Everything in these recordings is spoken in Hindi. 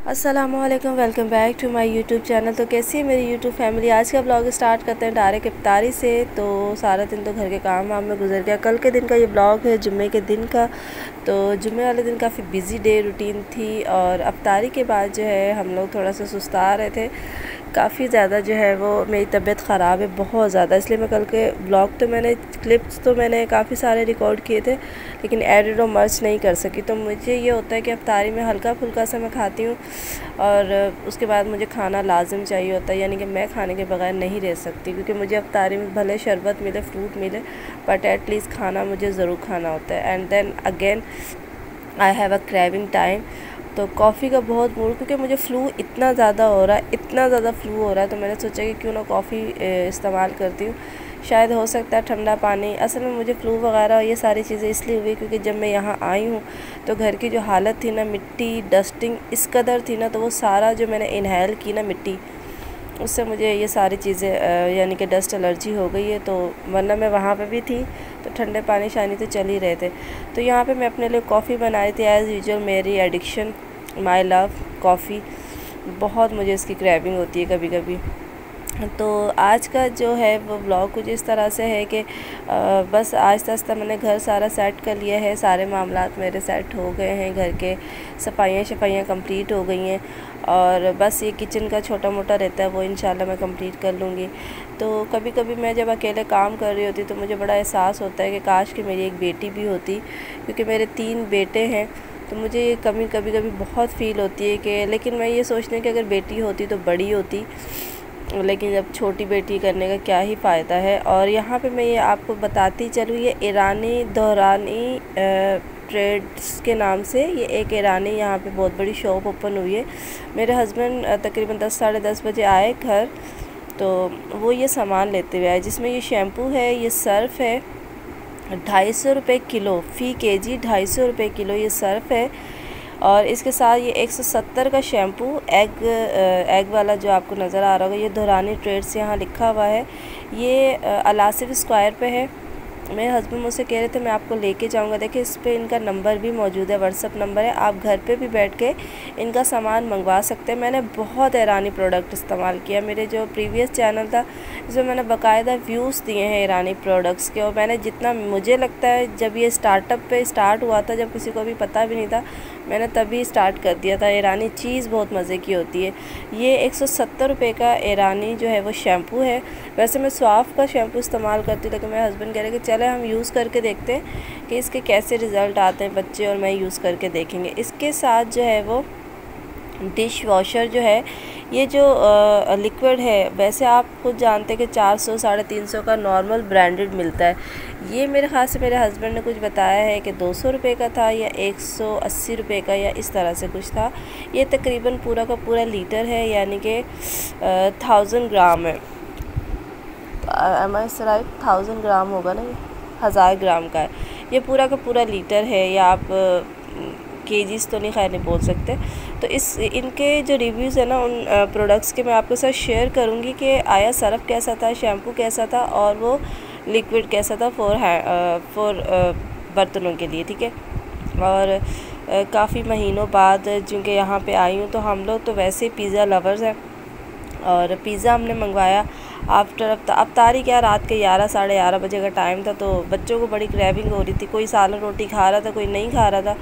अस्सलामुअलैकुम, welcome back to my YouTube channel. तो कैसी है मेरी यूट्यूब फैमिली। आज का ब्लॉग स्टार्ट करते हैं डायरेक्ट इफ्तारी से। तो सारा दिन तो घर के काम वाम में गुजर गया। कल के दिन का ये ब्लॉग है, जुम्मे के दिन का। तो जुम्मे वाले दिन काफ़ी बिज़ी डे रूटीन थी और इफ्तारी के बाद जो है हम लोग थोड़ा सा सुस्ता रहे थे। काफ़ी ज़्यादा जो है वो मेरी तबीयत ख़राब है बहुत ज़्यादा, इसलिए मैं कल के ब्लॉग तो मैंने क्लिप्स तो मैंने काफ़ी सारे रिकॉर्ड किए थे लेकिन एडिट और मर्च नहीं कर सकी। तो मुझे ये होता है कि इफ्तारी में हल्का फुल्का सा मैं खाती हूँ और उसके बाद मुझे खाना लाजिम चाहिए होता है, यानी कि मैं खाने के बगैर नहीं रह सकती। क्योंकि मुझे इफ्तारी में भले शरबत मिले, फ्रूट मिले, बट एटलीस्ट खाना मुझे ज़रूर खाना होता है। And then again I have a craving time. तो कॉफ़ी का बहुत मूड, क्योंकि मुझे फ़्लू इतना ज़्यादा हो रहा है, इतना ज़्यादा फ़्लू हो रहा है, तो मैंने सोचा कि क्यों ना कॉफ़ी इस्तेमाल करती हूँ। शायद हो सकता है ठंडा पानी। असल में मुझे फ़्लू वगैरह ये सारी चीज़ें इसलिए हुई क्योंकि जब मैं यहाँ आई हूँ तो घर की जो हालत थी ना, मिट्टी डस्टिंग इस कदर थी ना, तो वो सारा जो मैंने इनहेल की ना मिट्टी, उससे मुझे ये सारी चीज़ें यानी कि डस्ट एलर्जी हो गई है। तो वरना मैं वहाँ पे भी थी तो ठंडे पानी शानी तो चल ही रहे थे। तो यहाँ पे मैं अपने लिए कॉफ़ी बनाई थी। एज़ यूजुअल मेरी एडिक्शन, माय लव कॉफ़ी, बहुत मुझे इसकी क्रेविंग होती है कभी कभी। तो आज का जो है वो ब्लॉग कुछ इस तरह से है कि बस आहिस्ता आहिस्ता मैंने घर सारा सेट कर लिया है। सारे मामलात मेरे सेट हो गए हैं, घर के सफाइयाँ कंप्लीट हो गई हैं और बस ये किचन का छोटा मोटा रहता है वो इंशाल्लाह मैं कंप्लीट कर लूँगी। तो कभी कभी मैं जब अकेले काम कर रही होती तो मुझे बड़ा एहसास होता है कि काश कि मेरी एक बेटी भी होती, क्योंकि मेरे 3 बेटे हैं। तो मुझे ये कमी कभी कभी बहुत फ़ील होती है कि, लेकिन मैं ये सोचती हूँ कि अगर बेटी होती तो बड़ी होती, लेकिन जब छोटी बेटी करने का क्या ही फ़ायदा है। और यहाँ पे मैं ये आपको बताती चलूँ, ये ईरानी दौरानी ट्रेड्स के नाम से ये एक ईरानी यहाँ पे बहुत बड़ी शॉप ओपन हुई है। मेरे हस्बैंड तकरीबन 10 साढ़े 10 बजे आए घर, तो वो ये सामान लेते हुए आए, जिसमें ये शैम्पू है, ये सर्फ़ है, 250 रुपये किलो, फ़ी केजी 250 रुपये किलो ये सर्फ़ है। और इसके साथ ये 170 का शैम्पू एग वाला जो आपको नज़र आ रहा होगा, ये दौरानी ट्रेड्स यहाँ लिखा हुआ है। ये अलासिफ स्क्वायर पे है। मेरे हस्बैंड मुझसे कह रहे थे मैं आपको लेके जाऊंगा। देखिए इस पे इनका नंबर भी मौजूद है, व्हाट्सअप नंबर है, आप घर पे भी बैठ के इनका सामान मंगवा सकते हैं। मैंने बहुत ईरानी प्रोडक्ट इस्तेमाल किया। मेरे जो प्रीवियस चैनल था इसमें मैंने बाकायदा व्यूज़ दिए हैं ईरानी प्रोडक्ट्स के, और मैंने जितना मुझे लगता है जब ये स्टार्टअप पे स्टार्ट हुआ था, जब किसी को भी पता भी नहीं था, मैंने तभी स्टार्ट कर दिया था। ईरानी चीज़ बहुत मज़े की होती है। ये 170 रुपये का ईरानी जो है वो शैम्पू है। वैसे मैं स्वाफ का शैम्पू इस्तेमाल करती हूँ, लेकिन मेरे हस्बैंड कह रहे कि चले हम यूज़ करके देखते हैं कि इसके कैसे रिज़ल्ट आते हैं बच्चे और मैं यूज़ करके देखेंगे। इसके साथ जो है वो डिश वॉशर जो है, ये जो लिक्विड है, वैसे आप खुद जानते हैं कि 400 साढ़े 300 का नॉर्मल ब्रांडेड मिलता है। ये मेरे ख़्याल से मेरे हस्बैंड ने कुछ बताया है कि 200 रुपये का था या 180 रुपये का या इस तरह से कुछ था। ये तकरीबन पूरा का पूरा लीटर है, यानी कि 1000 ग्राम है। एम आई से राइट 1000 ग्राम होगा ना, ये 1000 ग्राम का है। ये पूरा का पूरा लीटर है, या आप केजीज़ तो नहीं खैर नहीं बोल सकते। तो इनके जो रिव्यूज़ है ना उन प्रोडक्ट्स के, मैं आपके साथ शेयर करूँगी कि आया सर्फ़ कैसा था, शैम्पू कैसा था और वो लिक्विड कैसा था फॉर बर्तनों के लिए, ठीक है। और काफ़ी महीनों बाद चूँकि यहाँ पे आई हूँ, तो हम लोग तो वैसे ही पिज़्ज़ा लवर्स हैं और पिज़्ज़ा हमने मंगवाया आफ्टर अफ्तारी, क्या रात के 11 साढ़े 11 बजे का टाइम था। तो बच्चों को बड़ी क्रेविंग हो रही थी, कोई सालन रोटी खा रहा था, कोई नहीं खा रहा था।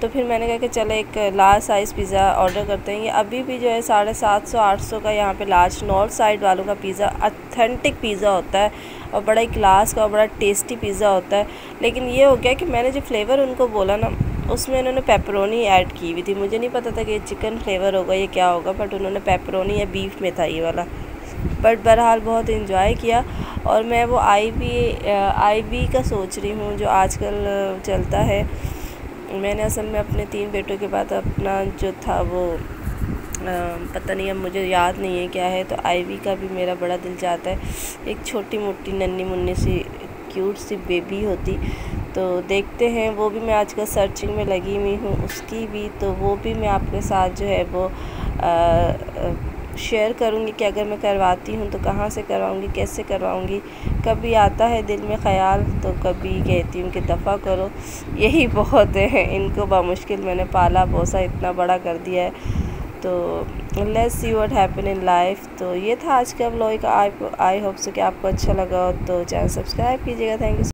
तो फिर मैंने कहा कि चले एक लार्ज साइज़ पिज़्ज़ा ऑर्डर करते हैं। ये अभी भी जो है 750 800 का यहाँ पे लार्ज नॉर्थ साइड वालों का पिज़्ज़ा ऑथेंटिक पिज़्ज़ा होता है और बड़ा ही क्लास का और बड़ा टेस्टी पिज़्ज़ा होता है। लेकिन ये हो गया कि मैंने जो फ्लेवर उनको बोला ना, उसमें इन्होंने पेपरोनी ऐड की हुई थी। मुझे नहीं पता था कि ये चिकन फ्लेवर होगा, ये क्या होगा, बट उन्होंने पेपरोनी या बीफ में था ये वाला। बट बहरहाल बहुत इंजॉय किया। और मैं वो आईवी का सोच रही हूँ जो आजकल चलता है। मैंने असल में अपने 3 बेटों के बाद अपना जो था वो पता नहीं, अब मुझे याद नहीं है क्या है, तो आईवी का भी मेरा बड़ा दिल चाहता है। एक छोटी मोटी नन्ही मुन्नी सी क्यूट सी बेबी होती, तो देखते हैं। वो भी मैं आजकल सर्चिंग में लगी हुई हूँ उसकी भी, तो वो भी मैं आपके साथ जो है वो शेयर करूँगी कि अगर मैं करवाती हूँ तो कहाँ से करवाऊँगी, कैसे करवाऊँगी। कभी आता है दिल में ख़याल तो कभी कहती हूँ कि दफ़ा करो, यही बहुत है। इनको बामुश्किल मैंने पाला पोसा इतना बड़ा कर दिया है। तो let's see what happen in life. तो ये था आज का व्लॉग। आई होप सो कि आपको अच्छा लगा, तो चैनल सब्सक्राइब कीजिएगा। Thank you.